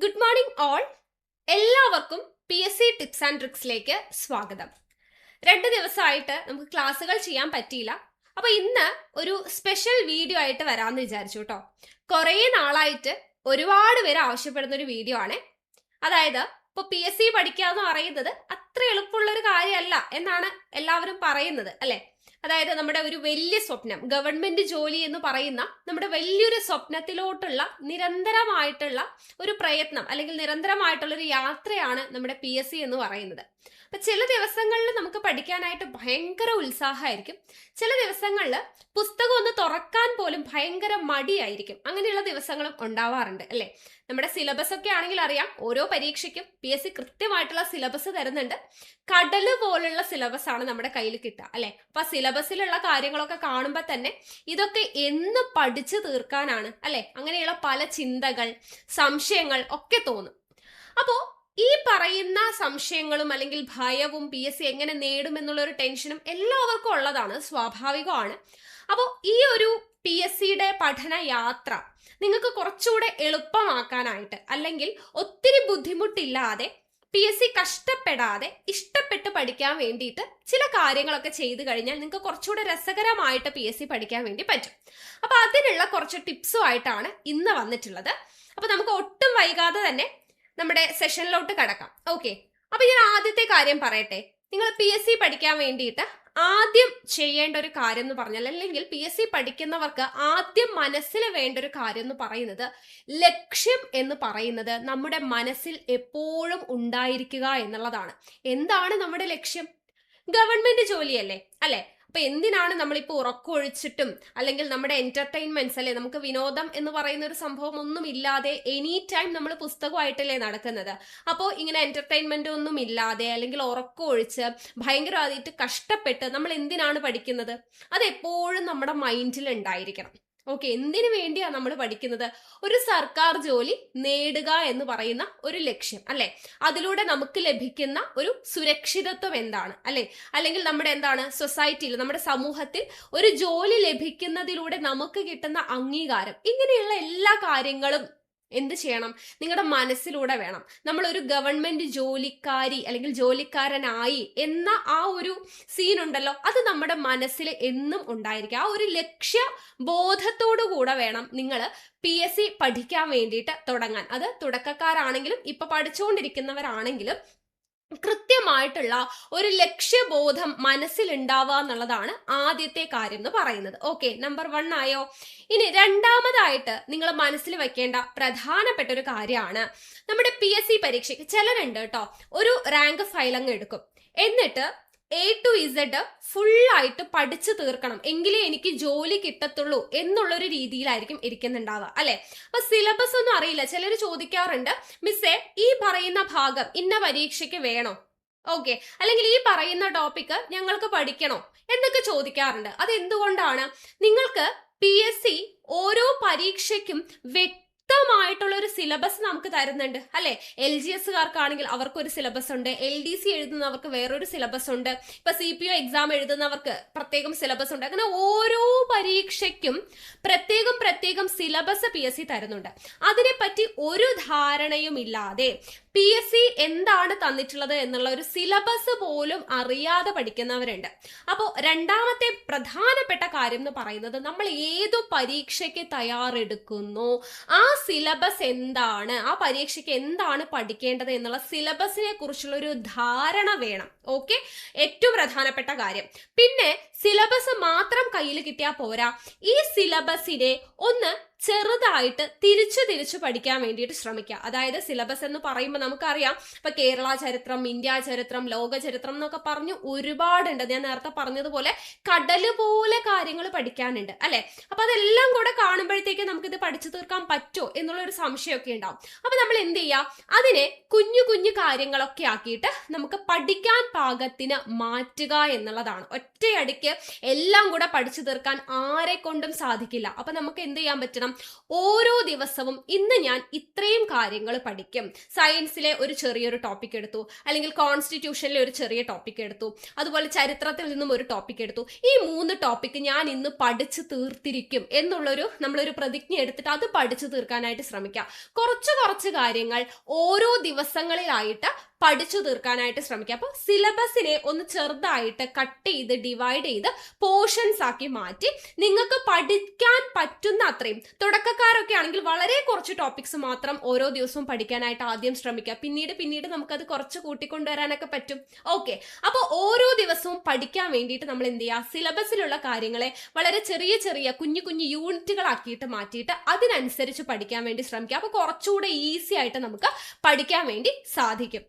Good morning all. എല്ലാവർക്കും PSC tips and ട്രിക്സിലേക്ക് സ്വാഗതം. 2 ദിവസമായിട്ട് നമുക്ക് ക്ലാസ്സുകൾ ചെയ്യാൻ പറ്റിയില്ല. അപ്പൊ ഇന്ന് ഒരു സ്പെഷ്യൽ വീഡിയോ ആയിട്ട് വരാമെന്ന് വിചാരിച്ചു കേട്ടോ. കുറേ നാളായിട്ട് ഒരുപാട് പേര് ആവശ്യപ്പെടുന്ന ഒരു വീഡിയോ ആണ്. അതായത് ഇപ്പൊ PSC പഠിക്കുക എന്ന് പറയുന്നത് അത്ര എളുപ്പമുള്ള ഒരു കാര്യമല്ല എന്നാണ് എല്ലാവരും പറയുന്നത്, അല്ലെ? അതായത് നമ്മുടെ ഒരു വലിയ സ്വപ്നം, ഗവൺമെന്റ് ജോലി എന്ന് പറയുന്ന നമ്മുടെ വലിയൊരു സ്വപ്നത്തിലോട്ടുള്ള നിരന്തരമായിട്ടുള്ള ഒരു പ്രയത്നം അല്ലെങ്കിൽ നിരന്തരമായിട്ടുള്ള ഒരു യാത്രയാണ് നമ്മുടെ PSC എന്ന് പറയുന്നത്. അപ്പൊ ചില ദിവസങ്ങളിൽ നമുക്ക് പഠിക്കാനായിട്ട് ഭയങ്കര ഉത്സാഹമായിരിക്കും, ചില ദിവസങ്ങളിൽ പുസ്തകം ഒന്ന് തുറക്കാൻ പോലും ഭയങ്കര മടിയായിരിക്കും. അങ്ങനെയുള്ള ദിവസങ്ങളും ഉണ്ടാവാറുണ്ട്, അല്ലെ? നമ്മുടെ സിലബസ് ഒക്കെ ആണെങ്കിൽ അറിയാം, ഓരോ പരീക്ഷയ്ക്കും PSC കൃത്യമായിട്ടുള്ള സിലബസ് തരുന്നുണ്ട്. കടല് പോലുള്ള സിലബസ് ആണ് നമ്മുടെ കയ്യിൽ കിട്ടുക, അല്ലെ? അപ്പൊ സിലബസിലുള്ള കാര്യങ്ങളൊക്കെ കാണുമ്പോൾ തന്നെ ഇതൊക്കെ എന്ന് പഠിച്ചു തീർക്കാനാണ്, അല്ലെ? അങ്ങനെയുള്ള പല ചിന്തകൾ, സംശയങ്ങൾ ഒക്കെ തോന്നും. അപ്പോ ഈ പറയുന്ന സംശയങ്ങളും അല്ലെങ്കിൽ ഭയവും PSC എങ്ങനെ നേടും എന്നുള്ള ഒരു ടെൻഷനും എല്ലാവർക്കും ഉള്ളതാണ്, സ്വാഭാവികമാണ്. അപ്പോൾ ഈ ഒരു PSCയുടെ പഠന യാത്ര നിങ്ങൾക്ക് കുറച്ചുകൂടെ എളുപ്പമാക്കാനായിട്ട് അല്ലെങ്കിൽ ഒത്തിരി ബുദ്ധിമുട്ടില്ലാതെ PSC കഷ്ടപ്പെടാതെ ഇഷ്ടപ്പെട്ട് പഠിക്കാൻ വേണ്ടിയിട്ട് ചില കാര്യങ്ങളൊക്കെ ചെയ്തു കഴിഞ്ഞാൽ നിങ്ങൾക്ക് കുറച്ചുകൂടെ രസകരമായിട്ട് PSC പഠിക്കാൻ വേണ്ടി പറ്റും. അപ്പൊ അതിനുള്ള കുറച്ച് ടിപ്സുമായിട്ടാണ് ഇന്ന് വന്നിട്ടുള്ളത്. അപ്പൊ നമുക്ക് ഒട്ടും വൈകാതെ തന്നെ നമ്മുടെ സെഷനിലോട്ട് കടക്കാം. ഓക്കെ, അപ്പൊ ഞാൻ ആദ്യത്തെ കാര്യം പറയട്ടെ. നിങ്ങൾ PSC പഠിക്കാൻ വേണ്ടിയിട്ട് ആദ്യം ചെയ്യേണ്ട ഒരു കാര്യം എന്ന് പറഞ്ഞാൽ, അല്ലെങ്കിൽ PSC പഠിക്കുന്നവർക്ക് ആദ്യം മനസ്സിൽ വേണ്ട ഒരു കാര്യം എന്ന് പറയുന്നത്, ലക്ഷ്യം എന്ന് പറയുന്നത് നമ്മുടെ മനസ്സിൽ എപ്പോഴും ഉണ്ടായിരിക്കുക എന്നുള്ളതാണ്. എന്താണ് നമ്മുടെ ലക്ഷ്യം? ഗവൺമെന്റ് ജോലിയല്ലേ, അല്ലെ? അപ്പൊ എന്തിനാണ് നമ്മളിപ്പോൾ ഉറക്കമൊഴിച്ചിട്ടും അല്ലെങ്കിൽ നമ്മുടെ എന്റർടൈൻമെന്റ്സ്, അല്ലെ, നമുക്ക് വിനോദം എന്ന് പറയുന്ന ഒരു സംഭവം ഒന്നും ഇല്ലാതെ എനി ടൈം നമ്മൾ പുസ്തകമായിട്ടല്ലേ നടക്കുന്നത്? അപ്പോൾ ഇങ്ങനെ എന്റർടൈൻമെന്റ് ഒന്നും ഇല്ലാതെ അല്ലെങ്കിൽ ഉറക്കമൊഴിച്ച് ഭയങ്കരമായിട്ട് കഷ്ടപ്പെട്ട് നമ്മൾ എന്തിനാണ് പഠിക്കുന്നത്? അത് എപ്പോഴും നമ്മുടെ മൈൻഡിൽ ഉണ്ടായിരിക്കണം. ഓക്കെ, എന്തിനു വേണ്ടിയാ നമ്മൾ പഠിക്കുന്നത്? ഒരു സർക്കാർ ജോലി നേടുക എന്ന് പറയുന്ന ഒരു ലക്ഷ്യം, അല്ലെ? അതിലൂടെ നമുക്ക് ലഭിക്കുന്ന ഒരു സുരക്ഷിതത്വം എന്താണ്, അല്ലെ? അല്ലെങ്കിൽ നമ്മുടെ എന്താണ് സൊസൈറ്റിയിൽ, നമ്മുടെ സമൂഹത്തിൽ ഒരു ജോലി ലഭിക്കുന്നതിലൂടെ നമുക്ക് കിട്ടുന്ന അംഗീകാരം, ഇങ്ങനെയുള്ള എല്ലാ കാര്യങ്ങളും എന്ത് ചെയ്യണം? നിങ്ങളുടെ മനസ്സിലൂടെ വേണം. നമ്മൾ ഒരു ഗവൺമെന്റ് ജോലിക്കാരി അല്ലെങ്കിൽ ജോലിക്കാരനായി എന്ന ആ ഒരു സീൻ ഉണ്ടല്ലോ, അത് നമ്മുടെ മനസ്സിൽ എന്നും ഉണ്ടായിരിക്കും. ആ ഒരു ലക്ഷ്യ ബോധത്തോടു കൂടെ വേണം നിങ്ങൾ PSC പഠിക്കാൻ വേണ്ടിയിട്ട് തുടങ്ങാൻ. അത് തുടക്കക്കാരാണെങ്കിലും ഇപ്പൊ പഠിച്ചുകൊണ്ടിരിക്കുന്നവരാണെങ്കിലും കൃത്യമായിട്ടുള്ള ഒരു ലക്ഷ്യബോധം മനസ്സിലുണ്ടാവുക എന്നുള്ളതാണ് ആദ്യത്തെ കാര്യം എന്ന് പറയുന്നത്. ഓക്കെ, നമ്പർ 1 ആയോ? ഇനി രണ്ടാമതായിട്ട് നിങ്ങൾ മനസ്സിൽ വെക്കേണ്ട പ്രധാനപ്പെട്ട ഒരു കാര്യമാണ്, നമ്മുടെ PSC പരീക്ഷയ്ക്ക് ചിലരുണ്ട് കേട്ടോ, ഒരു റാങ്ക് ഫയൽ അങ്ങ് എടുക്കും, എന്നിട്ട് A to Z ഫുള്ളായിട്ട് പഠിച്ചു തീർക്കണം, എങ്കിലേ എനിക്ക് ജോലി കിട്ടത്തുള്ളൂ എന്നുള്ളൊരു രീതിയിലായിരിക്കും ഇരിക്കുന്നുണ്ടാവുക, അല്ലെ? അപ്പൊ സിലബസ് ഒന്നും അറിയില്ല. ചിലർ ചോദിക്കാറുണ്ട്, മിസ്സേ ഈ പറയുന്ന ഭാഗം ഇന്ന പരീക്ഷയ്ക്ക് വേണോ? ഓക്കെ, അല്ലെങ്കിൽ ഈ പറയുന്ന ടോപ്പിക്ക് ഞങ്ങൾക്ക് പഠിക്കണോ എന്നൊക്കെ ചോദിക്കാറുണ്ട്. അത് എന്തുകൊണ്ടാണ്? നിങ്ങൾക്ക് PSC ഓരോ പരീക്ഷയ്ക്കും വ്യക്തമായിട്ടുള്ള ഒരു സിലബസ് നമുക്ക് തരുന്നുണ്ട്, അല്ലെ? LGSകാർക്കാണെങ്കിൽ അവർക്കൊരു സിലബസ് ഉണ്ട്, LDC എഴുതുന്നവർക്ക് വേറൊരു സിലബസ് ഉണ്ട്, ഇപ്പൊ CPO എക്സാം എഴുതുന്നവർക്ക് പ്രത്യേകം സിലബസ് ഉണ്ട്. അങ്ങനെ ഓരോ പരീക്ഷയ്ക്കും പ്രത്യേകം സിലബസ് PSC തരുന്നുണ്ട്. അതിനെപ്പറ്റി ഒരു ധാരണയും ഇല്ലാതെ PSC എന്താണ് തന്നിട്ടുള്ളത് എന്നുള്ള ഒരു സിലബസ് പോലും അറിയാതെ പഠിക്കുന്നവരുണ്ട്. അപ്പോൾ രണ്ടാമത്തെ പ്രധാനപ്പെട്ട കാര്യം എന്ന് പറയുന്നത്, നമ്മൾ ഏതു പരീക്ഷയ്ക്ക് തയ്യാറെടുക്കുന്നു, ആ സിലബസ് എന്താണ്, ആ പരീക്ഷയ്ക്ക് എന്താണ് പഠിക്കേണ്ടത് എന്നുള്ള സിലബസിനെ കുറിച്ചുള്ള ഒരു ധാരണ വേണം. ഓക്കെ, ഏറ്റവും പ്രധാനപ്പെട്ട കാര്യം. പിന്നെ സിലബസ് മാത്രം കയ്യിൽ കിട്ടിയാൽ പോരാ, ഈ സിലബസിനെ ഒന്ന് ചെറുതായിട്ട് തിരിച്ചു പഠിക്കാൻ വേണ്ടിയിട്ട് ശ്രമിക്കുക. അതായത് സിലബസ് എന്ന് പറയുമ്പോൾ നമുക്കറിയാം, ഇപ്പൊ കേരള ചരിത്രം, ഇന്ത്യ ചരിത്രം, ലോക ചരിത്രം എന്നൊക്കെ പറഞ്ഞു ഒരുപാടുണ്ട്. ഞാൻ നേരത്തെ പറഞ്ഞതുപോലെ കടല് പോലെ കാര്യങ്ങൾ പഠിക്കാനുണ്ട്, അല്ലെ? അപ്പൊ അതെല്ലാം കൂടെ കാണുമ്പോഴത്തേക്ക് നമുക്കിത് പഠിച്ചു തീർക്കാൻ പറ്റുമോ എന്നുള്ളൊരു സംശയമൊക്കെ ഉണ്ടാവും. അപ്പൊ നമ്മൾ എന്ത് ചെയ്യാം? അതിനെ കുഞ്ഞു കാര്യങ്ങളൊക്കെ ആക്കിയിട്ട് നമുക്ക് പഠിക്കാൻ പാകത്തിന് മാറ്റുക എന്നുള്ളതാണ്. ഒറ്റയടിക്ക് എല്ലാം കൂടെ പഠിച്ചു തീർക്കാൻ ആരെ കൊണ്ടും സാധിക്കില്ല. അപ്പൊ നമുക്ക് എന്ത് ചെയ്യാൻ പറ്റണം? ഓരോ ദിവസവും ഇന്ന് ഞാൻ ഇത്രയും കാര്യങ്ങൾ പഠിക്കും. സയൻസിലെ ഒരു ചെറിയൊരു ടോപ്പിക് എടുത്തു, അല്ലെങ്കിൽ കോൺസ്റ്റിറ്റ്യൂഷനിലെ ഒരു ചെറിയ ടോപ്പിക് എടുത്തു, അതുപോലെ ചരിത്രത്തിൽ നിന്നും ഒരു ടോപ്പിക് എടുത്തു. ഈ 3 ടോപ്പിക് ഞാൻ ഇന്ന് പഠിച്ചു തീർത്തിരിക്കും എന്നുള്ളൊരു നമ്മളൊരു പ്രതിജ്ഞ എടുത്തിട്ട് അത് പഠിച്ചു തീർക്കാനായിട്ട് ശ്രമിക്കാം. കുറച്ച് കാര്യങ്ങൾ ഓരോ ദിവസങ്ങളിലായിട്ട് പഠിച്ചു തീർക്കാനായിട്ട് ശ്രമിക്കുക. അപ്പൊ സിലബസിനെ ഒന്ന് ചെറുതായിട്ട് കട്ട് ചെയ്ത് ഡിവൈഡ് ചെയ്ത് പോർഷൻസ് ആക്കി മാറ്റി നിങ്ങൾക്ക് പഠിക്കാൻ പറ്റുന്ന അത്രയും, തുടക്കക്കാരൊക്കെ ആണെങ്കിൽ വളരെ കുറച്ച് ടോപ്പിക്സ് മാത്രം ഓരോ ദിവസവും പഠിക്കാനായിട്ട് ആദ്യം ശ്രമിക്കുക. പിന്നീട് നമുക്കത് കുറച്ച് കൂട്ടിക്കൊണ്ടുവരാനൊക്കെ പറ്റും. ഓക്കെ, അപ്പൊ ഓരോ ദിവസവും പഠിക്കാൻ വേണ്ടിയിട്ട് നമ്മൾ എന്ത് ചെയ്യുക, സിലബസിലുള്ള കാര്യങ്ങളെ വളരെ ചെറിയ കുഞ്ഞു യൂണിറ്റുകളാക്കിയിട്ട് മാറ്റിയിട്ട് അതിനനുസരിച്ച് പഠിക്കാൻ വേണ്ടി ശ്രമിക്കുക. അപ്പൊ കുറച്ചുകൂടെ ഈസി ആയിട്ട് നമുക്ക് പഠിക്കാൻ വേണ്ടി സാധിക്കും.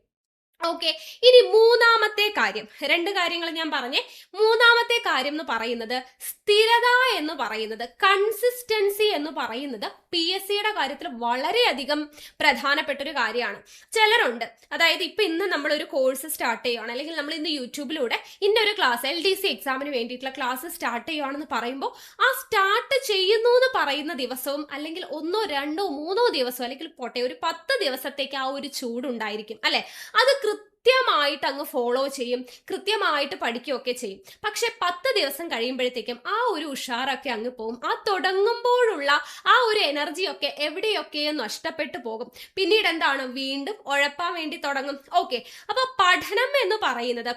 ഓക്കെ, ഇനി മൂന്നാമത്തെ കാര്യം, 2 കാര്യങ്ങൾ ഞാൻ പറഞ്ഞേ. മൂന്നാമത്തെ കാര്യം എന്ന് പറയുന്നത് സ്ഥിരത എന്ന് പറയുന്നത്, കൺസിസ്റ്റൻസി എന്ന് പറയുന്നത് PSCയുടെ കാര്യത്തിൽ വളരെയധികം പ്രധാനപ്പെട്ട ഒരു കാര്യമാണ്. ചിലരുണ്ട്, അതായത് ഇന്ന് നമ്മളൊരു കോഴ്സ് സ്റ്റാർട്ട് ചെയ്യുകയാണ്, അല്ലെങ്കിൽ നമ്മൾ ഇന്ന് യൂട്യൂബിലൂടെ ഇന്നൊരു ക്ലാസ് LDC എക്സാമിന് വേണ്ടിയിട്ടുള്ള ക്ലാസ് സ്റ്റാർട്ട് ചെയ്യുകയാണെന്ന് പറയുമ്പോൾ ആ സ്റ്റാർട്ട് ചെയ്യുന്നു എന്ന് പറയുന്ന ദിവസവും, അല്ലെങ്കിൽ 1, 2, 3 ദിവസം, അല്ലെങ്കിൽ പോട്ടെ ഒരു 10 ദിവസത്തേക്ക് ആ ഒരു ചൂടുണ്ടായിരിക്കും അല്ലെ. അത് കൃത്യമായിട്ട് അങ്ങ് ഫോളോ ചെയ്യും, കൃത്യമായിട്ട് പഠിക്കുകയൊക്കെ ചെയ്യും. പക്ഷെ 10 ദിവസം കഴിയുമ്പോഴത്തേക്കും ആ ഒരു ഉഷാറൊക്കെ അങ്ങ് പോകും. ആ തുടങ്ങുമ്പോഴുള്ള ആ ഒരു എനർജിയൊക്കെ എവിടെയൊക്കെയോ നഷ്ടപ്പെട്ടു പോകും. പിന്നീട് എന്താണ്, വീണ്ടും ഉഴപ്പാൻ വേണ്ടി തുടങ്ങും. ഓക്കെ, അപ്പൊ പഠനം എന്ന് പറയുന്നത്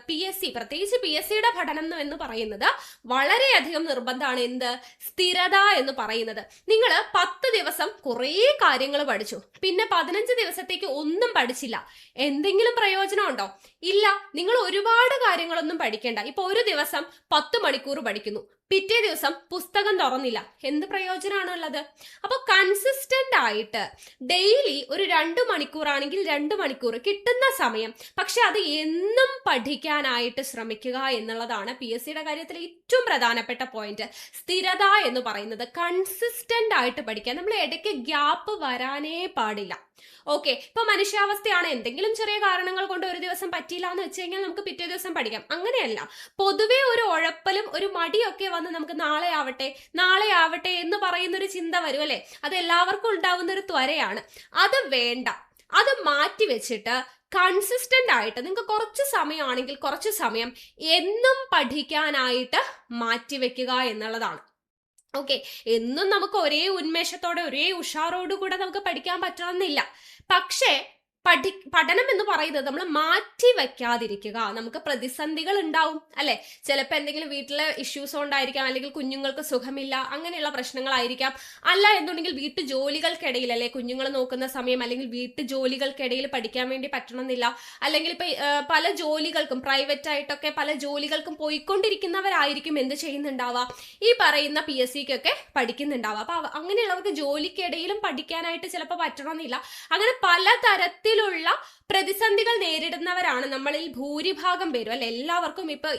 പ്രത്യേകിച്ച് PSCയുടെ പഠനം എന്ന് പറയുന്നത് വളരെയധികം നിർബന്ധമാണ്. എന്ത്, സ്ഥിരത എന്ന് പറയുന്നത്. നിങ്ങൾ 10 ദിവസം കുറേ കാര്യങ്ങൾ പഠിച്ചു, പിന്നെ 15 ദിവസത്തേക്ക് ഒന്നും പഠിച്ചില്ല, എന്തെങ്കിലും പ്രയോജനം ഉണ്ടോ? ഇല്ല. നിങ്ങൾ ഒരുപാട് കാര്യങ്ങളൊന്നും പഠിക്കേണ്ട. ഇപ്പൊ ഒരു ദിവസം 10 മണിക്കൂർ പഠിക്കുന്നു, പിറ്റേ ദിവസം പുസ്തകം തുറന്നില്ല, എന്ത് പ്രയോജനമാണുള്ളത്? അപ്പൊ കൺസിസ്റ്റന്റ് ആയിട്ട് ഡെയിലി ഒരു 2 മണിക്കൂറാണെങ്കിൽ 2 മണിക്കൂർ കിട്ടുന്ന സമയം, പക്ഷെ അത് എന്നും പഠിക്കാനായിട്ട് ശ്രമിക്കുക എന്നുള്ളതാണ് PSCയുടെ കാര്യത്തിൽ ഏറ്റവും പ്രധാനപ്പെട്ട പോയിന്റ്. സ്ഥിരത എന്ന് പറയുന്നത്, കൺസിസ്റ്റന്റ് ആയിട്ട് പഠിക്കുക. നമ്മൾ ഇടയ്ക്ക് ഗ്യാപ്പ് വരാനേ പാടില്ല. ഓക്കെ, ഇപ്പൊ മനുഷ്യാവസ്ഥയാണ്, എന്തെങ്കിലും ചെറിയ കാരണങ്ങൾ കൊണ്ട് ഒരു ദിവസം പറ്റിയില്ല എന്ന് വെച്ച് കഴിഞ്ഞാൽ നമുക്ക് പിറ്റേ ദിവസം പഠിക്കാം. അങ്ങനെയല്ല, പൊതുവെ ഒരു ഉഴപ്പലും ഒരു മടിയൊക്കെ വന്ന് നമുക്ക് നാളെ ആവട്ടെ എന്ന് പറയുന്ന ഒരു ചിന്ത വരും അല്ലെ. അത് എല്ലാവർക്കും ഉണ്ടാവുന്ന ഒരു ത്വരയാണ്. അത് വേണ്ട, അത് മാറ്റി വെച്ചിട്ട് കൺസിസ്റ്റന്റ് ആയിട്ട് നിങ്ങൾക്ക് കുറച്ച് സമയമാണെങ്കിൽ കുറച്ച് സമയം എന്നും പഠിക്കാനായിട്ട് മാറ്റിവെക്കുക എന്നുള്ളതാണ്. ഓക്കെ, എന്നും നമുക്ക് ഒരേ ഉന്മേഷത്തോടെ ഒരേ ഉഷാറോടുകൂടെ നമുക്ക് പഠിക്കാൻ പറ്റണമെന്നില്ല. പക്ഷേ പഠനം എന്ന് പറയുന്നത് നമ്മൾ മാറ്റി വെക്കാതിരിക്കുക. നമുക്ക് പ്രതിസന്ധികൾ ഉണ്ടാവും അല്ലെ. ചിലപ്പോൾ എന്തെങ്കിലും വീട്ടിലെ ഇഷ്യൂസ് കൊണ്ടായിരിക്കാം, അല്ലെങ്കിൽ കുഞ്ഞുങ്ങൾക്ക് സുഖമില്ല, അങ്ങനെയുള്ള പ്രശ്നങ്ങളായിരിക്കാം. അല്ല എന്നുണ്ടെങ്കിൽ വീട്ടു ജോലികൾക്കിടയിൽ അല്ലെ, കുഞ്ഞുങ്ങൾ നോക്കുന്ന സമയം, അല്ലെങ്കിൽ വീട്ടു ജോലികൾക്കിടയിൽ പഠിക്കാൻ വേണ്ടി പറ്റണമെന്നില്ല. അല്ലെങ്കിൽ ഇപ്പൊ പല ജോലികൾക്കും പ്രൈവറ്റ് ആയിട്ടൊക്കെ പല ജോലികൾക്കും പോയിക്കൊണ്ടിരിക്കുന്നവരായിരിക്കും എന്ത് ചെയ്യുന്നുണ്ടാവുക, ഈ പറയുന്ന PSCക്കൊക്കെ പഠിക്കുന്നുണ്ടാവുക. അപ്പൊ അങ്ങനെയുള്ളവർക്ക് ജോലിക്കിടയിലും പഠിക്കാനായിട്ട് ചിലപ്പോൾ പറ്റണമെന്നില്ല. അങ്ങനെ പലതരത്തിലുള്ള പ്രതിസന്ധികൾ നേരിടുന്നവരാണ് നമ്മളിൽ ഭൂരിഭാഗം പേരും അല്ലെ. എല്ലാവർക്കും ഇപ്പൊ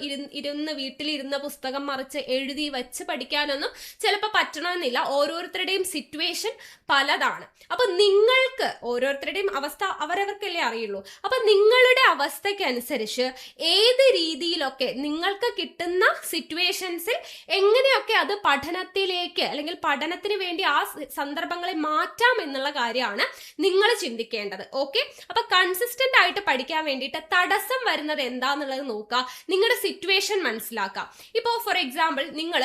വീട്ടിലിരുന്ന പുസ്തകം മറിച്ച് എഴുതി വെച്ച് പഠിക്കാനൊന്നും ചിലപ്പോൾ പറ്റണമെന്നില്ല. ഓരോരുത്തരുടെയും സിറ്റുവേഷൻ പലതാണ്. അപ്പൊ നിങ്ങൾക്ക് ഓരോരുത്തരുടെയും അവസ്ഥ അവരവർക്കല്ലേ അറിയുള്ളൂ. അപ്പൊ നിങ്ങളുടെ അവസ്ഥയ്ക്കനുസരിച്ച് ഏത് രീതിയിലൊക്കെ നിങ്ങൾക്ക് കിട്ടുന്ന സിറ്റുവേഷൻസിൽ എങ്ങനെയൊക്കെ അത് പഠനത്തിലേക്ക്, അല്ലെങ്കിൽ പഠനത്തിന് വേണ്ടി ആ സന്ദർഭങ്ങളെ മാറ്റാം എന്നുള്ള കാര്യമാണ് നിങ്ങൾ ചിന്തിക്കേണ്ടത്. ഓക്കെ, അപ്പൊ കൺസിസ്റ്റന്റ് ആയിട്ട് പഠിക്കാൻ വേണ്ടിയിട്ട് തടസ്സം വരുന്നത് എന്താന്നുള്ളത് നോക്കുക, നിങ്ങളുടെ സിറ്റുവേഷൻ മനസ്സിലാക്കുക. ഇപ്പോ ഫോർ എക്സാമ്പിൾ നിങ്ങൾ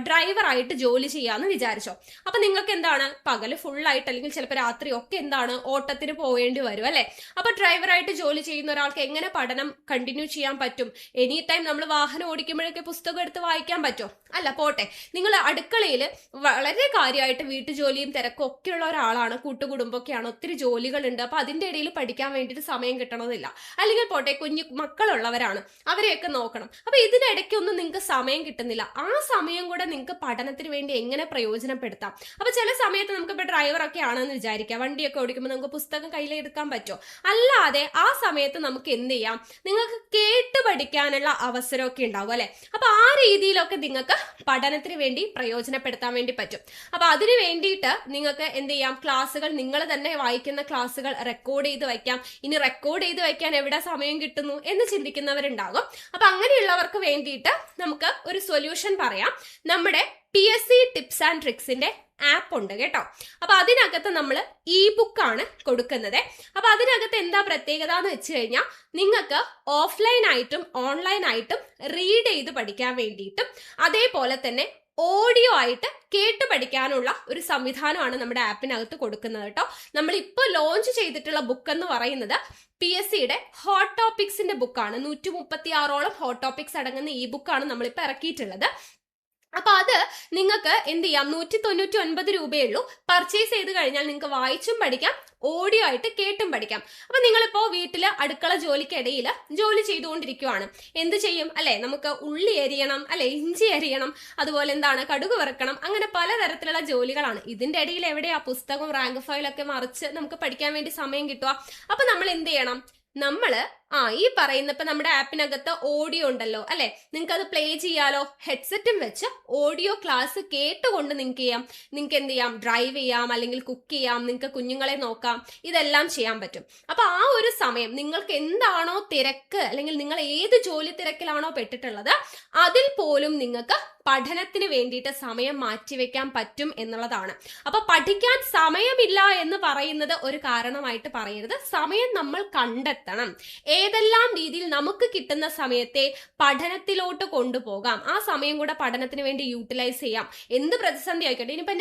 ഡ്രൈവർ ആയിട്ട് ജോലി ചെയ്യാന്ന് വിചാരിച്ചോ. അപ്പൊ നിങ്ങൾക്ക് എന്താണ്, പകല് ഫുൾ ആയിട്ട് അല്ലെങ്കിൽ ചിലപ്പോൾ രാത്രി ഒക്കെ എന്താണ് ഓട്ടത്തിന് പോവേണ്ടി വരും അല്ലെ. അപ്പൊ ഡ്രൈവറായിട്ട് ജോലി ചെയ്യുന്ന ഒരാൾക്ക് എങ്ങനെ പഠനം കണ്ടിന്യൂ ചെയ്യാൻ പറ്റും? എനി ടൈം നമ്മൾ വാഹനം ഓടിക്കുമ്പോഴൊക്കെ പുസ്തകം എടുത്ത് വായിക്കാൻ പറ്റുമോ? അല്ല. പോട്ടെ, നിങ്ങൾ അടുക്കളയിൽ വളരെ കാര്യമായിട്ട് വീട്ടുജോലിയും തിരക്കും ഒക്കെ ഉള്ള ഒരാളാണ്, കൂട്ടുകുടുംബമൊക്കെയാണ്, ഒത്തിരി ജോലികളുണ്ട്. അപ്പൊ അതിന്റെ ഇടയിൽ പഠിക്കാൻ വേണ്ടിയിട്ട് സമയം കിട്ടണമെന്നില്ല. അല്ലെങ്കിൽ പോട്ടെ, കുഞ്ഞു മക്കളുള്ളവരാണ്, അവരെയൊക്കെ നോക്കണം. അപ്പൊ ഇതിനിടയ്ക്കൊന്നും നിങ്ങൾക്ക് സമയം കിട്ടുന്നില്ല. ആ സമയം കൂടെ നിങ്ങൾക്ക് പഠനത്തിന് വേണ്ടി എങ്ങനെ പ്രയോജനപ്പെടുത്താം? അപ്പൊ ചില സമയത്ത് നമുക്ക് ഇപ്പൊ ഡ്രൈവറൊക്കെ ആണെന്ന് വിചാരിക്കാം, വണ്ടിയൊക്കെ ഓടിക്കുമ്പോൾ നമുക്ക് പുസ്തകം കയ്യിലെടുക്കാൻ പറ്റുമോ? അല്ലാതെ ആ സമയത്ത് നമുക്ക് എന്ത് ചെയ്യാം, നിങ്ങൾക്ക് കേട്ട് പഠിക്കാനുള്ള അവസരമൊക്കെ ഉണ്ടാവും അല്ലെ. അപ്പൊ ആ രീതിയിലൊക്കെ നിങ്ങൾക്ക് പഠനത്തിന് വേണ്ടി പ്രയോജനപ്പെടുത്താൻ വേണ്ടി പറ്റും. അപ്പൊ അതിന് വേണ്ടിയിട്ട് നിങ്ങൾക്ക് എന്ത് ചെയ്യാം, ക്ലാസ്സുകൾ നിങ്ങൾ തന്നെ വായിക്കുന്ന ക്ലാസ്സുകൾ റെക്കോർഡ് ചെയ്ത് വയ്ക്കാം. ഇനി റെക്കോർഡ് ചെയ്ത് വയ്ക്കാൻ എവിടെ സമയം കിട്ടുന്നു എന്ന് ചിന്തിക്കുന്നവരുണ്ടാകും. അപ്പൊ അങ്ങനെയുള്ളവർക്ക് വേണ്ടിയിട്ട് നമുക്ക് ഒരു സൊല്യൂഷൻ പറയാം. നമ്മുടെ PSC ടിപ്സ് ആൻഡ് ട്രിക്സിന്റെ ആപ്പ് ഉണ്ട് കേട്ടോ. അപ്പൊ അതിനകത്ത് നമ്മൾ ഇ ബുക്കാണ് കൊടുക്കുന്നത്. അപ്പൊ അതിനകത്ത് എന്താ പ്രത്യേകത എന്ന് വെച്ച് കഴിഞ്ഞാൽ നിങ്ങൾക്ക് ഓഫ്ലൈൻ ആയിട്ടും ഓൺലൈൻ ആയിട്ടും റീഡ് ചെയ്ത് പഠിക്കാൻ വേണ്ടിയിട്ടും അതേപോലെ തന്നെ ഓഡിയോ ആയിട്ട് കേട്ട് പഠിക്കാനുള്ള ഒരു സംവിധാനമാണ് നമ്മുടെ ആപ്പിനകത്ത് കൊടുക്കുന്നത് കേട്ടോ. നമ്മൾ ഇപ്പോൾ ലോഞ്ച് ചെയ്തിട്ടുള്ള ബുക്ക് എന്ന് പറയുന്നത് PSCയുടെ ഹോട്ട് ടോപ്പിക്സിന്റെ ബുക്കാണ്. 136ഓളം ഹോട്ട് ടോപ്പിക്സ് അടങ്ങുന്ന ഈ ബുക്കാണ് നമ്മളിപ്പോൾ ഇറക്കിയിട്ടുള്ളത്. അപ്പൊ അത് നിങ്ങൾക്ക് എന്ത് ചെയ്യാം, 199 രൂപയേ ഉള്ളൂ. പർച്ചേസ് ചെയ്ത് കഴിഞ്ഞാൽ നിങ്ങൾക്ക് വായിച്ചും പഠിക്കാം, ഓഡിയോ ആയിട്ട് കേട്ടും പഠിക്കാം. അപ്പൊ നിങ്ങളിപ്പോ വീട്ടില് അടുക്കള ജോലിക്കിടയിൽ ജോലി ചെയ്തുകൊണ്ടിരിക്കുവാണ്, എന്ത് ചെയ്യും അല്ലെ? നമുക്ക് ഉള്ളി അരിയണം അല്ലെ, ഇഞ്ചി അരിയണം, അതുപോലെ എന്താണ് കടുക് വറുക്കണം, അങ്ങനെ പലതരത്തിലുള്ള ജോലികളാണ്. ഇതിന്റെ ഇടയിൽ എവിടെയാ പുസ്തകം റാങ്ക് ഫയലൊക്കെ മറിച്ച് നമുക്ക് പഠിക്കാൻ വേണ്ടി സമയം കിട്ടുക? അപ്പൊ നമ്മൾ എന്ത് ചെയ്യണം? നമ്മള് ഈ പറയുന്ന ഇപ്പൊ നമ്മുടെ ആപ്പിനകത്ത് ഓഡിയോ ഉണ്ടല്ലോ അല്ലെ, നിങ്ങൾക്ക് അത് പ്ലേ ചെയ്യാലോ. ഹെഡ്സെറ്റും വെച്ച് ഓഡിയോ ക്ലാസ് കേട്ടുകൊണ്ട് നിങ്ങൾക്ക് എന്ത് ചെയ്യാം, ഡ്രൈവ് ചെയ്യാം, അല്ലെങ്കിൽ കുക്ക് ചെയ്യാം, നിങ്ങൾക്ക് കുഞ്ഞുങ്ങളെ നോക്കാം, ഇതെല്ലാം ചെയ്യാൻ പറ്റും. അപ്പൊ ആ ഒരു സമയം നിങ്ങൾക്ക് എന്താണോ തിരക്ക്, അല്ലെങ്കിൽ നിങ്ങൾ ഏത് ജോലി തിരക്കിലാണോ പെട്ടിട്ടുള്ളത്, അതിൽ പോലും നിങ്ങൾക്ക് പഠനത്തിന് വേണ്ടിയിട്ട് സമയം മാറ്റിവെക്കാൻ പറ്റും എന്നുള്ളതാണ്. അപ്പൊ പഠിക്കാൻ സമയമില്ല എന്ന് പറയുന്നത് ഒരു കാരണമായിട്ട് പറയരുത്. സമയം നമ്മൾ കണ്ടെത്തണം. ഏതെല്ലാം രീതിയിൽ നമുക്ക് കിട്ടുന്ന സമയത്തെ പഠനത്തിലോട്ട് കൊണ്ടുപോകാം, ആ സമയം കൂടെ പഠനത്തിന് വേണ്ടി യൂട്ടിലൈസ് ചെയ്യാം. എന്ത് പ്രതിസന്ധി ആയിക്കോട്ടെ. ഇനിയിപ്പോ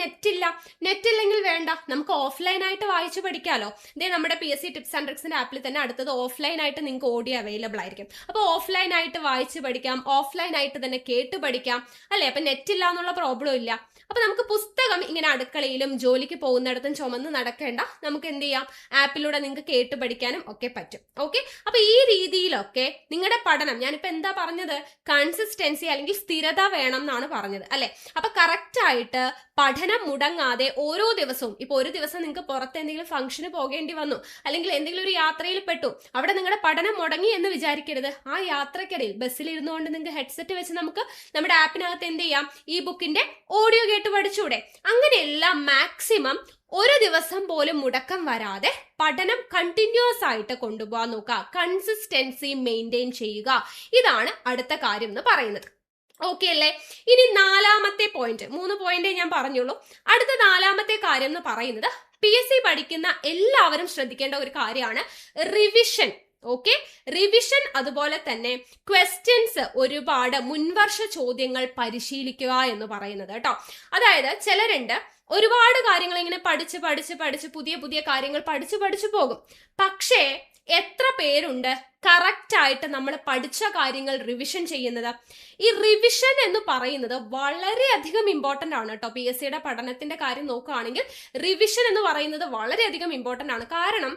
നെറ്റ് ഇല്ലെങ്കിൽ വേണ്ട, നമുക്ക് ഓഫ്ലൈൻ ആയിട്ട് വായിച്ചു പഠിക്കാലോ. ഇതേ നമ്മുടെ PSC ടിപ്സ് ആൻഡ് ട്രിക്സിന്റെ ആപ്പിൽ തന്നെ അടുത്തത് ഓഫ്ലൈൻ ആയിട്ട് നിങ്ങൾക്ക് ഓഡിയോ അവൈലബിൾ ആയിരിക്കും. അപ്പൊ ഓഫ്ലൈൻ ആയിട്ട് വായിച്ചു പഠിക്കാം, ഓഫ്ലൈൻ ആയിട്ട് തന്നെ കേട്ട് പഠിക്കാം അല്ലെ. അപ്പൊ നെറ്റ് ഇല്ല എന്നുള്ള പ്രോബ്ലം ഇല്ല. അപ്പൊ നമുക്ക് പുസ്തകം ഇങ്ങനെ അടുക്കളയിലും ജോലിക്ക് പോകുന്നിടത്തും ചുമന്ന് നടക്കേണ്ട, നമുക്ക് എന്ത് ചെയ്യാം, ആപ്പിലൂടെ നിങ്ങൾക്ക് കേട്ട് പഠിക്കാനും ഒക്കെ പറ്റും. ഓക്കെ, അപ്പൊ ഈ രീതിയിലൊക്കെ നിങ്ങളുടെ പഠനം, ഞാനിപ്പോ എന്താ പറഞ്ഞത്, കൺസിസ്റ്റൻസി അല്ലെങ്കിൽ സ്ഥിരത വേണം എന്നാണ് പറഞ്ഞത് അല്ലെ. അപ്പൊ കറക്റ്റ് ആയിട്ട് പഠനം മുടങ്ങാതെ ഓരോ ദിവസവും, ഇപ്പൊ ഒരു ദിവസം നിങ്ങൾക്ക് പുറത്ത് എന്തെങ്കിലും ഫംഗ്ഷന് പോകേണ്ടി വന്നു, അല്ലെങ്കിൽ എന്തെങ്കിലും ഒരു യാത്രയിൽ പെട്ടു, അവിടെ നിങ്ങളുടെ പഠനം മുടങ്ങി എന്ന് വിചാരിക്കരുത്. ആ യാത്രക്കിടയിൽ ബസ്സിൽ ഇരുന്നുകൊണ്ട് നിങ്ങൾക്ക് ഹെഡ്സെറ്റ് വെച്ച് നമുക്ക് നമ്മുടെ ആപ്പിനകത്ത് എന്ത് ചെയ്യാം, ഈ ബുക്കിന്റെ ഓഡിയോ കേട്ട് പഠിച്ചൂടെ? അങ്ങനെയെല്ലാം മാക്സിമം ഒരു ദിവസം പോലും മുടക്കം വരാതെ പഠനം കണ്ടിന്യൂസ് ആയിട്ട് കൊണ്ടുപോകാൻ നോക്കുക. കൺസിസ്റ്റൻസി മെയിൻറ്റെയിൻ ചെയ്യുക. ഇതാണ് അടുത്ത കാര്യം എന്ന് പറയുന്നത്. ഓക്കെ അല്ലേ? ഇനി നാലാമത്തെ പോയിന്റ്, 3 പോയിന്റ് ഞാൻ പറഞ്ഞുള്ളൂ. അടുത്ത നാലാമത്തെ കാര്യം എന്ന് പറയുന്നത് PSC പഠിക്കുന്ന എല്ലാവരും ശ്രദ്ധിക്കേണ്ട ഒരു കാര്യമാണ് റിവിഷൻ. Okay, revision. അതുപോലെ തന്നെ ക്വസ്റ്റ്യൻസ്, ഒരുപാട് മുൻവർഷ ചോദ്യങ്ങൾ പരിശീലിക്കുക എന്ന് പറയുന്നത് കേട്ടോ. അതായത് ചിലരുണ്ട് ഒരുപാട് കാര്യങ്ങൾ ഇങ്ങനെ പഠിച്ച് പുതിയ കാര്യങ്ങൾ പഠിച്ചു പോകും. പക്ഷേ എത്ര പേരുണ്ട് കറക്റ്റ് ആയിട്ട് നമ്മൾ പഠിച്ച കാര്യങ്ങൾ റിവിഷൻ ചെയ്യുന്നത്? ഈ റിവിഷൻ എന്ന് പറയുന്നത് വളരെയധികം ഇമ്പോർട്ടന്റ് ആണ് കേട്ടോ. PSCയുടെ പഠനത്തിന്റെ കാര്യം നോക്കുകയാണെങ്കിൽ റിവിഷൻ എന്ന് പറയുന്നത് വളരെയധികം ഇമ്പോർട്ടന്റ് ആണ്. കാരണം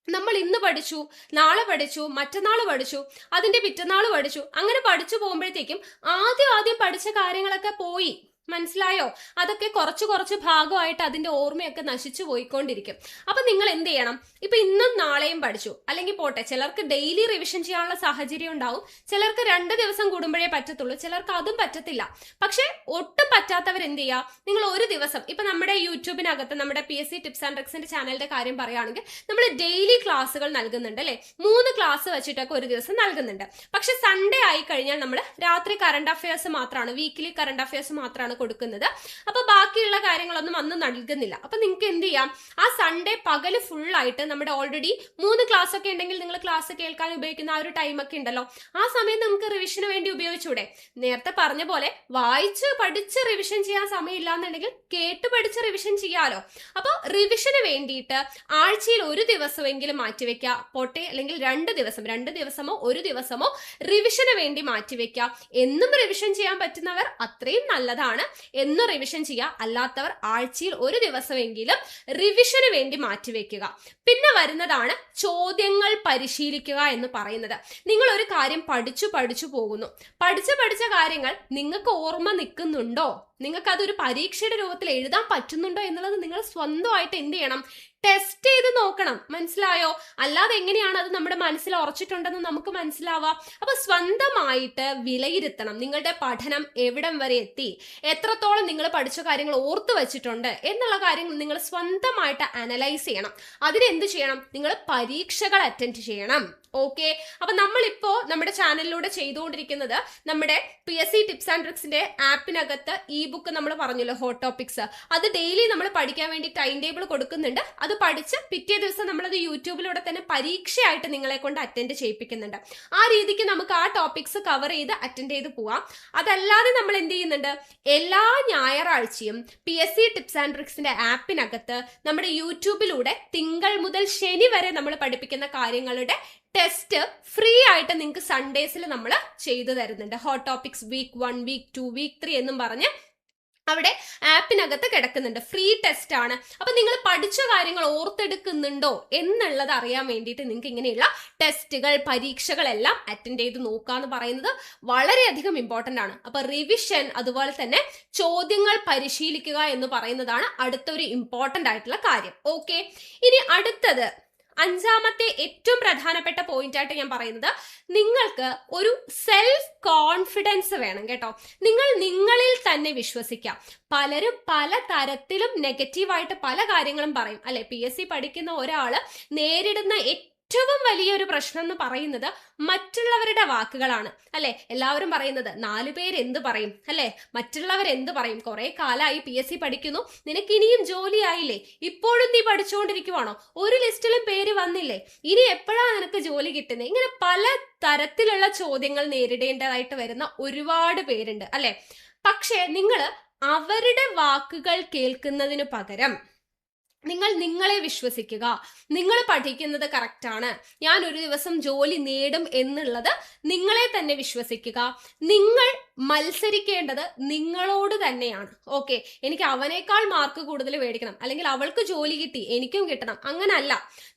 നമ്മൾ ഇന്ന് പഠിച്ചു, നാളെ പഠിച്ചു, മറ്റന്നാൾ പഠിച്ചു, അതിന്റെ പിറ്റന്നാൾ പഠിച്ചു, അങ്ങനെ പഠിച്ചു പോകുമ്പോഴത്തേക്കും ആദ്യം പഠിച്ച കാര്യങ്ങളൊക്കെ പോയി. മനസ്സിലായോ? അതൊക്കെ കുറച്ച് ഭാഗമായിട്ട് അതിന്റെ ഓർമ്മയൊക്കെ നശിച്ചു പോയിക്കൊണ്ടിരിക്കും. അപ്പൊ നിങ്ങൾ എന്ത് ചെയ്യണം, ഇപ്പൊ ഇന്നും നാളെയും പഠിച്ചു, അല്ലെങ്കിൽ പോട്ടെ, ചിലർക്ക് ഡെയിലി റിവിഷൻ ചെയ്യാനുള്ള സാഹചര്യം ഉണ്ടാവും, ചിലർക്ക് 2 ദിവസം കൂടുമ്പോഴേ പറ്റത്തുള്ളൂ, ചിലർക്ക് അതും പറ്റത്തില്ല. പക്ഷെ ഒട്ടും പറ്റാത്തവർ എന്ത് ചെയ്യുക, നിങ്ങൾ ഒരു ദിവസം, ഇപ്പൊ നമ്മുടെ യൂട്യൂബിനകത്ത് നമ്മുടെ PSC ടിപ്സ് ആൻഡ് ട്രിക്സിന്റെ ചാനലിന്റെ കാര്യം പറയുകയാണെങ്കിൽ നമ്മൾ ഡെയിലി ക്ലാസ്സുകൾ നൽകുന്നുണ്ട് അല്ലെ. 3 ക്ലാസ് വെച്ചിട്ടൊക്കെ ഒരു ദിവസം നൽകുന്നുണ്ട്. പക്ഷെ സൺഡേ ആയി കഴിഞ്ഞാൽ നമ്മൾ രാത്രി കറണ്ട് അഫയേഴ്സ് മാത്രമാണ്, വീക്കിലി കറണ്ട് അഫയേഴ്സ് മാത്രമാണ് കൊടുക്കുന്നത്. അപ്പൊ ബാക്കിയുള്ള കാര്യങ്ങളൊന്നും അന്ന് നൽകുന്നില്ല. അപ്പൊ നിങ്ങൾക്ക് എന്ത് ചെയ്യാം, ആ സൺഡേ പകല് ഫുൾ ആയിട്ട് നമ്മുടെ ഓൾറെഡി 3 ക്ലാസ് ഒക്കെ ഉണ്ടെങ്കിൽ നിങ്ങൾ ക്ലാസ് കേൾക്കാൻ ഉപയോഗിക്കുന്ന ആ ഒരു ടൈം ഒക്കെ ഉണ്ടല്ലോ, ആ സമയം നമുക്ക് റിവിഷന് വേണ്ടി ഉപയോഗിച്ചൂടെ? നേരത്തെ പറഞ്ഞ പോലെ വായിച്ച് പഠിച്ച് റിവിഷൻ ചെയ്യാൻ സമയമില്ല എന്നുണ്ടെങ്കിൽ കേട്ട് പഠിച്ച് റിവിഷൻ ചെയ്യാലോ. അപ്പൊ റിവിഷന് വേണ്ടിയിട്ട് ആഴ്ചയിൽ ഒരു ദിവസമെങ്കിലും മാറ്റിവെക്കുക, പോട്ടെ, അല്ലെങ്കിൽ 2 ദിവസമോ ഒരു ദിവസമോ റിവിഷന് വേണ്ടി മാറ്റിവെക്കുക. എന്നും റിവിഷൻ ചെയ്യാൻ പറ്റുന്നവർ അത്രയും നല്ലതാണ്, എന്നും റിവിഷൻ ചെയ്യുക. അല്ലാത്തവർ ആഴ്ചയിൽ ഒരു ദിവസമെങ്കിലും റിവിഷന് വേണ്ടി മാറ്റിവെക്കുക. പിന്നെ വരുന്നതാണ് ചോദ്യങ്ങൾ പരിശീലിക്കുക എന്ന് പറയുന്നത്. നിങ്ങൾ ഒരു കാര്യം പഠിച്ചു പോകുന്നു, പഠിച്ച കാര്യങ്ങൾ നിങ്ങൾക്ക് ഓർമ്മ നിൽക്കുന്നുണ്ടോ, നിങ്ങൾക്ക് അതൊരു പരീക്ഷയുടെ രൂപത്തിൽ എഴുതാൻ പറ്റുന്നുണ്ടോ എന്നുള്ളത് നിങ്ങൾ സ്വന്തമായിട്ട് എന്ത് ചെയ്യണം, ടെസ്റ്റ് ചെയ്ത് നോക്കണം. മനസ്സിലായോ? അല്ലാതെ എങ്ങനെയാണ് അത് നമ്മുടെ മനസ്സിൽ ഉറച്ചിട്ടുണ്ടെന്ന് നമുക്ക് മനസ്സിലാവുക? അപ്പൊ സ്വന്തമായിട്ട് വിലയിരുത്തണം, നിങ്ങളുടെ പഠനം എവിടം വരെ എത്തി, എത്രത്തോളം നിങ്ങൾ പഠിച്ച കാര്യങ്ങൾ ഓർത്തു വെച്ചിട്ടുണ്ട് എന്നുള്ള കാര്യങ്ങൾ നിങ്ങൾ സ്വന്തമായിട്ട് അനലൈസ് ചെയ്യണം. അതിനെന്ത് ചെയ്യണം, നിങ്ങൾ പരീക്ഷകൾ അറ്റൻഡ് ചെയ്യണം. ഓക്കെ, അപ്പൊ നമ്മളിപ്പോ നമ്മുടെ ചാനലിലൂടെ ചെയ്തുകൊണ്ടിരിക്കുന്നത് നമ്മുടെ PSC ടിപ്സ് ആൻഡ് ട്രിക്സിന്റെ ആപ്പിനകത്ത് ബുക്ക് നമ്മൾ പറഞ്ഞല്ലോ ഹോട്ട് ടോപ്പിക്സ്, അത് ഡെയിലി നമ്മൾ പഠിക്കാൻ വേണ്ടി ടൈം ടേബിൾ കൊടുക്കുന്നുണ്ട്. അത് പഠിച്ച് പിറ്റേ ദിവസം നമ്മളത് യൂട്യൂബിലൂടെ തന്നെ പരീക്ഷയായിട്ട് നിങ്ങളെ കൊണ്ട് അറ്റൻഡ് ചെയ്യിപ്പിക്കുന്നുണ്ട്. ആ രീതിക്ക് നമുക്ക് ആ ടോപ്പിക്സ് കവർ ചെയ്ത് അറ്റൻഡ് ചെയ്ത് പോവാം. അതല്ലാതെ നമ്മൾ എന്ത് ചെയ്യുന്നുണ്ട്, എല്ലാ ഞായറാഴ്ചയും PSC ടിപ്സ് ആൻഡ് ട്രിക്സിന്റെ ആപ്പിനകത്ത് നമ്മുടെ യൂട്യൂബിലൂടെ തിങ്കൾ മുതൽ ശനി വരെ നമ്മൾ പഠിപ്പിക്കുന്ന കാര്യങ്ങളുടെ ടെസ്റ്റ് ഫ്രീ ആയിട്ട് നിങ്ങൾക്ക് സൺഡേസിൽ നമ്മൾ ചെയ്തു തരുന്നുണ്ട്. Hot topics week 1, week 2, week 3 എന്നും പറഞ്ഞ് അവിടെ ആപ്പിനകത്ത് കിടക്കുന്നുണ്ട്. ഫ്രീ ടെസ്റ്റ് ആണ്. അപ്പൊ നിങ്ങൾ പഠിച്ച കാര്യങ്ങൾ ഓർത്തെടുക്കുന്നുണ്ടോ എന്നുള്ളത് അറിയാൻ വേണ്ടിയിട്ട് നിങ്ങൾക്ക് ഇങ്ങനെയുള്ള ടെസ്റ്റുകൾ, പരീക്ഷകളെല്ലാം അറ്റൻഡ് ചെയ്ത് നോക്കുക എന്ന് പറയുന്നത് വളരെയധികം ഇമ്പോർട്ടന്റ് ആണ്. അപ്പൊ റിവിഷൻ, അതുപോലെ തന്നെ ചോദ്യങ്ങൾ പരിശീലിക്കുക എന്ന് പറയുന്നതാണ് അടുത്തൊരു ഇമ്പോർട്ടന്റ് ആയിട്ടുള്ള കാര്യം. ഓക്കെ, ഇനി അടുത്തത് 5ാമത്തെ ഏറ്റവും പ്രധാനപ്പെട്ട പോയിന്റ് ആയിട്ട് ഞാൻ പറയുന്നത്, നിങ്ങൾക്ക് ഒരു സെൽഫ് കോൺഫിഡൻസ് വേണം കേട്ടോ. നിങ്ങൾ നിങ്ങളിൽ തന്നെ വിശ്വസിക്കാം. പലരും പല തരത്തിലും നെഗറ്റീവായിട്ട് പല കാര്യങ്ങളും പറയും അല്ലെ. PSC പഠിക്കുന്ന ഒരാള് നേരിടുന്ന ഏറ്റവും വലിയൊരു പ്രശ്നം എന്ന് പറയുന്നത് മറ്റുള്ളവരുടെ വാക്കുകളാണ് അല്ലെ. എല്ലാവരും പറയുന്നത് 4 പേര് എന്ത് പറയും അല്ലെ, മറ്റുള്ളവർ എന്ത് പറയും, കുറെ കാലമായി PSC പഠിക്കുന്നു, നിനക്ക് ഇനിയും ജോലിയായില്ലേ, ഇപ്പോഴും നീ പഠിച്ചുകൊണ്ടിരിക്കുവാണോ, ഒരു ലിസ്റ്റിലും പേര് വന്നില്ലേ, ഇനി എപ്പോഴാ നിനക്ക് ജോലി കിട്ടുന്നത്, ഇങ്ങനെ പല തരത്തിലുള്ള ചോദ്യങ്ങൾ നേരിടേണ്ടതായിട്ട് വരുന്ന ഒരുപാട് പേരുണ്ട് അല്ലെ. പക്ഷേ നിങ്ങൾ അവരുടെ വാക്കുകൾ കേൾക്കുന്നതിന് പകരം നിങ്ങൾ നിങ്ങളെ വിശ്വസിക്കുക. നിങ്ങൾ പഠിക്കുന്നത് കറക്റ്റാണ്, ഞാൻ ഒരു ദിവസം ജോലി നേടും എന്നുള്ളത് നിങ്ങളെ തന്നെ വിശ്വസിക്കുക. നിങ്ങൾ മത്സരിക്കേണ്ടത് നിങ്ങളോട് തന്നെയാണ്. ഓക്കെ, എനിക്ക് അവനേക്കാൾ മാർക്ക് കൂടുതൽ മേടിക്കണം, അല്ലെങ്കിൽ അവൾക്ക് ജോലി കിട്ടി എനിക്കും കിട്ടണം, അങ്ങനല്ല.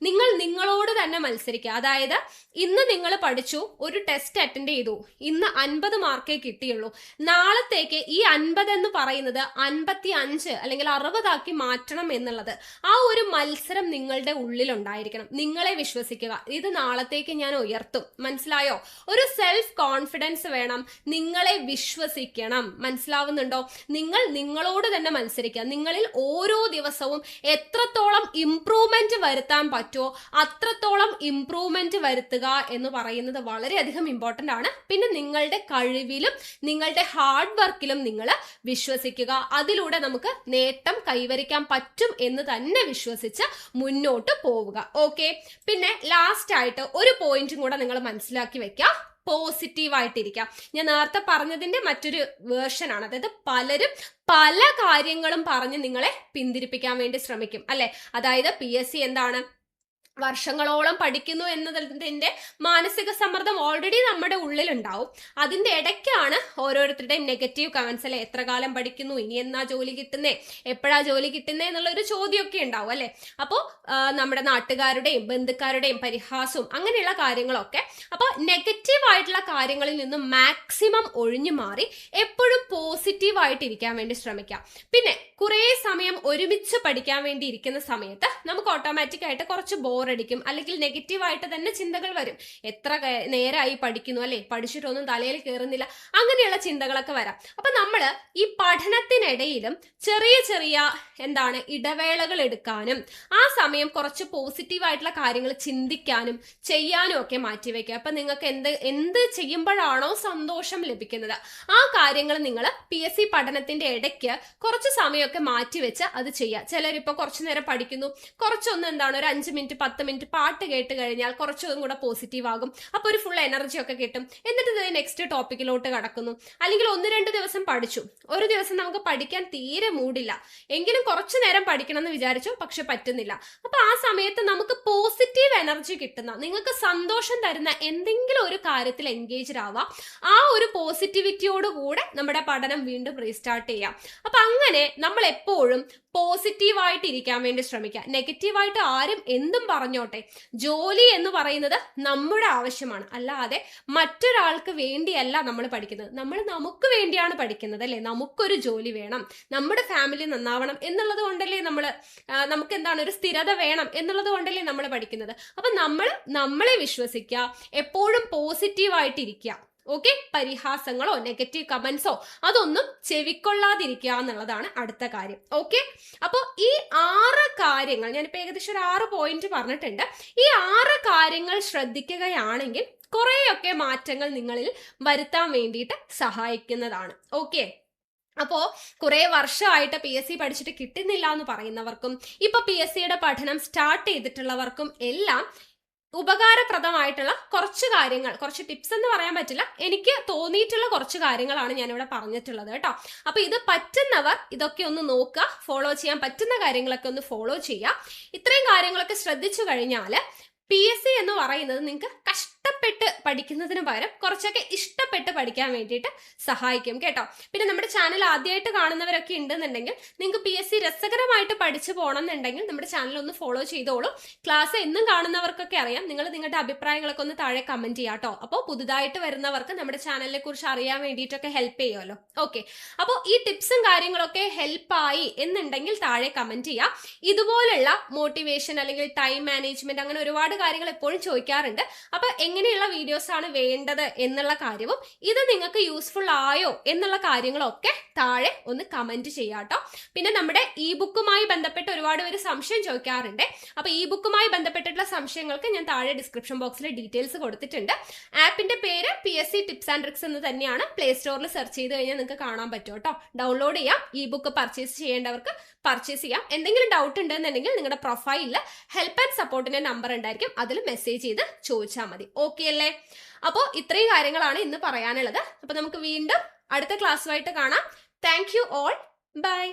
നിങ്ങൾ നിങ്ങളോട് തന്നെ മത്സരിക്കുക. അതായത് ഇന്ന് നിങ്ങൾ പഠിച്ചു, ഒരു ടെസ്റ്റ് അറ്റൻഡ് ചെയ്തു, ഇന്ന് 50 മാർക്കേ കിട്ടിയുള്ളൂ, നാളത്തേക്ക് ഈ 50 എന്ന് പറയുന്നത് 55 അല്ലെങ്കിൽ 60 ആക്കി മാറ്റണം എന്നുള്ളത്, ആ ഒരു മത്സരം നിങ്ങളുടെ ഉള്ളിൽ ഉണ്ടായിരിക്കണം. നിങ്ങളെ വിശ്വസിക്കുക, ഇത് നാളത്തേക്ക് ഞാൻ ഉയർത്തും. മനസ്സിലായോ? ഒരു സെൽഫ് കോൺഫിഡൻസ് വേണം, നിങ്ങളെ വിശ്വസിക്കണം. മനസ്സിലാവുന്നുണ്ടോ? നിങ്ങൾ നിങ്ങളോട് തന്നെ മത്സരിക്കുക. നിങ്ങളിൽ ഓരോ ദിവസവും എത്രത്തോളം ഇംപ്രൂവ്മെന്റ് വരുത്താൻ പറ്റുമോ അത്രത്തോളം ഇംപ്രൂവ്മെന്റ് വരുത്തുക എന്ന് പറയുന്നത് വളരെയധികം ഇമ്പോർട്ടന്റ് ആണ്. പിന്നെ നിങ്ങളുടെ കഴിവിലും നിങ്ങളുടെ ഹാർഡ് വർക്കിലും നിങ്ങൾ വിശ്വസിക്കുക. അതിലൂടെ നമുക്ക് നേട്ടം കൈവരിക്കാൻ പറ്റും എന്ന് തന്നെ വിശ്വസിച്ച് മുന്നോട്ട് പോവുക. ഓക്കെ, പിന്നെ ലാസ്റ്റ് ആയിട്ട് ഒരു പോയിന്റും കൂടെ നിങ്ങൾ മനസ്സിലാക്കി വെക്കുക, പോസിറ്റീവ് ആയിട്ടിരിക്കാം. ഞാൻ നേരത്തെ പറഞ്ഞതിന്റെ മറ്റൊരു വേർഷൻ ആണ്. അതായത് പലരും പല കാര്യങ്ങളും പറഞ്ഞ് നിങ്ങളെ പിന്തിരിപ്പിക്കാൻ വേണ്ടി ശ്രമിക്കും അല്ലെ. അതായത് PSC എന്താണ്, വർഷങ്ങളോളം പഠിക്കുന്നു എന്നതിന്റെ മാനസിക സമ്മർദ്ദം ഓൾറെഡി നമ്മുടെ ഉള്ളിൽ ഉണ്ടാവും. അതിന്റെ ഇടയ്ക്കാണ് ഓരോരുത്തരുടെയും നെഗറ്റീവ് കമന്റ്സ് അല്ലെ, എത്ര കാലം പഠിക്കുന്നു, ഇനി എന്നാ ജോലി കിട്ടുന്നേ, എപ്പോഴാ ജോലി കിട്ടുന്നേ എന്നുള്ള ഒരു ചോദ്യമൊക്കെ ഉണ്ടാവും അല്ലെ. അപ്പോൾ നമ്മുടെ നാട്ടുകാരുടെയും ബന്ധുക്കാരുടെയും പരിഹാസവും അങ്ങനെയുള്ള കാര്യങ്ങളൊക്കെ. അപ്പോൾ നെഗറ്റീവ് ആയിട്ടുള്ള കാര്യങ്ങളിൽ നിന്നും മാക്സിമം ഒഴിഞ്ഞു മാറി എപ്പോഴും പോസിറ്റീവ് ആയിട്ടിരിക്കാൻ വേണ്ടി ശ്രമിക്കാം. പിന്നെ കുറെ സമയം ഒരുമിച്ച് പഠിക്കാൻ വേണ്ടി ഇരിക്കുന്ന സമയത്ത് നമുക്ക് ഓട്ടോമാറ്റിക് ആയിട്ട് കുറച്ച് ബോറടിക്കും, അല്ലെങ്കിൽ നെഗറ്റീവായിട്ട് തന്നെ ചിന്തകൾ വരും. എത്ര നേരമായി പഠിക്കുന്നു അല്ലെ, പഠിച്ചിട്ടൊന്നും തലയിൽ കയറുന്നില്ല, അങ്ങനെയുള്ള ചിന്തകളൊക്കെ വരാം. അപ്പൊ നമ്മള് ഈ പഠനത്തിനിടയിലും ചെറിയ ചെറിയ ഇടവേളകൾ എടുക്കാനും ആ സമയം കുറച്ച് പോസിറ്റീവ് ആയിട്ടുള്ള കാര്യങ്ങൾ ചിന്തിക്കാനും ചെയ്യാനും ഒക്കെ മാറ്റിവെക്കുക. അപ്പൊ നിങ്ങൾക്ക് എന്ത് ചെയ്യുമ്പോഴാണോ സന്തോഷം ലഭിക്കുന്നത് ആ കാര്യങ്ങൾ നിങ്ങൾ PSC പഠനത്തിന്റെ ഇടയ്ക്ക് കുറച്ച് സമയമൊക്കെ മാറ്റിവെച്ച് അത് ചെയ്യുക. ചിലരിപ്പോ കുറച്ചു നേരം പഠിക്കുന്നു, കുറച്ചൊന്ന് ഒരു 5 മിനിറ്റ് 10 മിനിറ്റ് പാട്ട് കേട്ട് കഴിഞ്ഞാൽ കുറച്ചും കൂടെ പോസിറ്റീവ് ആകും. അപ്പൊ ഒരു ഫുൾ എനർജി ഒക്കെ കിട്ടും. എന്നിട്ട് നെക്സ്റ്റ് ടോപ്പിക്കിലോട്ട് കടക്കുന്നു. അല്ലെങ്കിൽ 1-2 ദിവസം പഠിച്ചു, ഒരു ദിവസം നമുക്ക് പഠിക്കാൻ തീരെ മൂടില്ല, എങ്കിലും കുറച്ചു നേരം പഠിക്കണം എന്ന് വിചാരിച്ചു, പക്ഷെ പറ്റുന്നില്ല. അപ്പൊ ആ സമയത്ത് നമുക്ക് പോസിറ്റീവ് എനർജി കിട്ടുന്ന, നിങ്ങൾക്ക് സന്തോഷം തരുന്ന എന്തെങ്കിലും ഒരു കാര്യത്തിൽ എൻഗേജ്ഡ് ആവാം. ആ ഒരു പോസിറ്റിവിറ്റിയോട് കൂടെ നമ്മുടെ പഠനം വീണ്ടും റീസ്റ്റാർട്ട് ചെയ്യാം. അപ്പൊ അങ്ങനെ നമ്മൾ എപ്പോഴും പോസിറ്റീവായിട്ട് ഇരിക്കാൻ വേണ്ടി ശ്രമിക്കുക. നെഗറ്റീവായിട്ട് ആരും എന്തും പറഞ്ഞോട്ടെ, ജോലി എന്ന് പറയുന്നത് നമ്മുടെ ആവശ്യമാണ്, അല്ലാതെ മറ്റൊരാൾക്ക് വേണ്ടിയല്ല നമ്മൾ പഠിക്കുന്നത്. നമ്മൾ നമുക്ക് വേണ്ടിയാണ് പഠിക്കുന്നത് അല്ലെ. നമുക്കൊരു ജോലി വേണം, നമ്മുടെ ഫാമിലി നന്നാവണം എന്നുള്ളത് കൊണ്ടല്ലേ നമുക്ക് ഒരു സ്ഥിരത വേണം എന്നുള്ളത് കൊണ്ടല്ലേ നമ്മൾ പഠിക്കുന്നത്. അപ്പൊ നമ്മളെ വിശ്വസിക്കുക, എപ്പോഴും പോസിറ്റീവായിട്ടിരിക്കുക. ഓക്കെ, പരിഹാസങ്ങളോ നെഗറ്റീവ് കമന്റ്സോ അതൊന്നും ചെവിക്കൊള്ളാതിരിക്കുക എന്നുള്ളതാണ് അടുത്ത കാര്യം. ഓക്കെ, അപ്പോൾ ഈ 6 കാര്യങ്ങൾ ഞാനിപ്പോൾ ഏകദേശം ഒരു 6 പോയിന്റ് പറഞ്ഞിട്ടുണ്ട്. ഈ 6 കാര്യങ്ങൾ ശ്രദ്ധിക്കുകയാണെങ്കിൽ കുറേയൊക്കെ മാറ്റങ്ങൾ നിങ്ങളിൽ വരുത്താൻ വേണ്ടിയിട്ട് സഹായിക്കുന്നതാണ്. ഓക്കെ, അപ്പോ കുറെ വർഷമായിട്ട് PSC പഠിച്ചിട്ട് കിട്ടുന്നില്ല എന്ന് പറയുന്നവർക്കും ഇപ്പൊ PSCയുടെ പഠനം സ്റ്റാർട്ട് ചെയ്തിട്ടുള്ളവർക്കും എല്ലാം ഉപകാരപ്രദമായിട്ടുള്ള കുറച്ച് കാര്യങ്ങൾ, കുറച്ച് ടിപ്സ് എന്ന് പറയാൻ പറ്റില്ല, എനിക്ക് തോന്നിയിട്ടുള്ള കുറച്ച് കാര്യങ്ങളാണ് ഞാനിവിടെ പറഞ്ഞിട്ടുള്ളത് കേട്ടോ. അപ്പൊ ഇത് പറ്റുന്നവർ ഇതൊക്കെ ഒന്ന് നോക്കുക, ഫോളോ ചെയ്യാൻ പറ്റുന്ന കാര്യങ്ങളൊക്കെ ഒന്ന് ഫോളോ ചെയ്യുക. ഇത്രയും കാര്യങ്ങളൊക്കെ ശ്രദ്ധിച്ചു കഴിഞ്ഞാൽ PSC എന്ന് പറയുന്നത് നിങ്ങൾക്ക് കഷ്ടപ്പെട്ട് പഠിക്കുന്നതിന് പകരം കുറച്ചൊക്കെ ഇഷ്ടപ്പെട്ട് പഠിക്കാൻ വേണ്ടിയിട്ട് സഹായിക്കും കേട്ടോ. പിന്നെ നമ്മുടെ ചാനൽ ആദ്യമായിട്ട് കാണുന്നവരൊക്കെ ഉണ്ടെന്നുണ്ടെങ്കിൽ നിങ്ങൾക്ക് PSC രസകരമായിട്ട് പഠിച്ചു പോകണം എന്നുണ്ടെങ്കിൽ നമ്മുടെ ചാനൽ ഒന്ന് ഫോളോ ചെയ്തോളൂ. ക്ലാസ് എന്നും കാണുന്നവർക്കൊക്കെ അറിയാം, നിങ്ങൾ നിങ്ങളുടെ അഭിപ്രായങ്ങളൊക്കെ ഒന്ന് താഴെ കമന്റ് ചെയ്യാം കേട്ടോ. അപ്പോൾ പുതുതായിട്ട് വരുന്നവർക്ക് നമ്മുടെ ചാനലിനെ കുറിച്ച് അറിയാൻ വേണ്ടിയിട്ടൊക്കെ ഹെൽപ്പ് ചെയ്യുമല്ലോ. ഓക്കെ, അപ്പോൾ ഈ ടിപ്സും കാര്യങ്ങളൊക്കെ ഹെൽപ്പായി എന്നുണ്ടെങ്കിൽ താഴെ കമന്റ് ചെയ്യാം. ഇതുപോലുള്ള മോട്ടിവേഷൻ അല്ലെങ്കിൽ ടൈം മാനേജ്മെന്റ് അങ്ങനെ ഒരുപാട് കാര്യങ്ങൾ എപ്പോഴും ചോദിക്കാറുണ്ട്. അപ്പൊ എങ്ങനെയുള്ള വീഡിയോസ് ആണ് വേണ്ടത് എന്നുള്ള കാര്യവും ഇത് നിങ്ങൾക്ക് യൂസ്ഫുൾ ആയോ എന്നുള്ള കാര്യങ്ങളൊക്കെ താഴെ ഒന്ന് കമന്റ് ചെയ്യാട്ടോ. പിന്നെ നമ്മുടെ ഇ ബുക്കുമായി ബന്ധപ്പെട്ട് ഒരുപാട് പേര് സംശയം ചോദിക്കാറുണ്ട്. അപ്പൊ ഇ ബുക്കുമായി ബന്ധപ്പെട്ടിട്ടുള്ള സംശയങ്ങൾക്ക് ഞാൻ താഴെ ഡിസ്ക്രിപ്ഷൻ ബോക്സിൽ ഡീറ്റെയിൽസ് കൊടുത്തിട്ടുണ്ട്. ആപ്പിന്റെ പേര് PSC ടിപ്സ് ആൻഡ് ട്രിക്സ് എന്ന് തന്നെയാണ്. പ്ലേ സ്റ്റോറിൽ സെർച്ച് ചെയ്ത് കഴിഞ്ഞാൽ നിങ്ങൾക്ക് കാണാൻ പറ്റും കേട്ടോ. ഡൗൺലോഡ് ചെയ്യാം. ഇ ബുക്ക് പർച്ചേസ് ചെയ്യേണ്ടവർക്ക് പർച്ചേസ് ചെയ്യാം. എന്തെങ്കിലും ഡൗട്ട് ഉണ്ടെന്നുണ്ടെങ്കിൽ നിങ്ങളുടെ പ്രൊഫൈലിൽ ഹെൽപ്പ് ആൻഡ് സപ്പോർട്ടിന്റെ നമ്പർ ഉണ്ടായിരിക്കും, അതിൽ മെസ്സേജ് ചെയ്ത് ചോദിച്ചാൽ മതി. ഓക്കെ അല്ലേ? അപ്പോൾ ഇത്രയും കാര്യങ്ങളാണ് ഇന്ന് പറയാനുള്ളത്. അപ്പൊ നമുക്ക് വീണ്ടും അടുത്ത ക്ലാസ്സുമായിട്ട് കാണാം. Thank you all. ബൈ.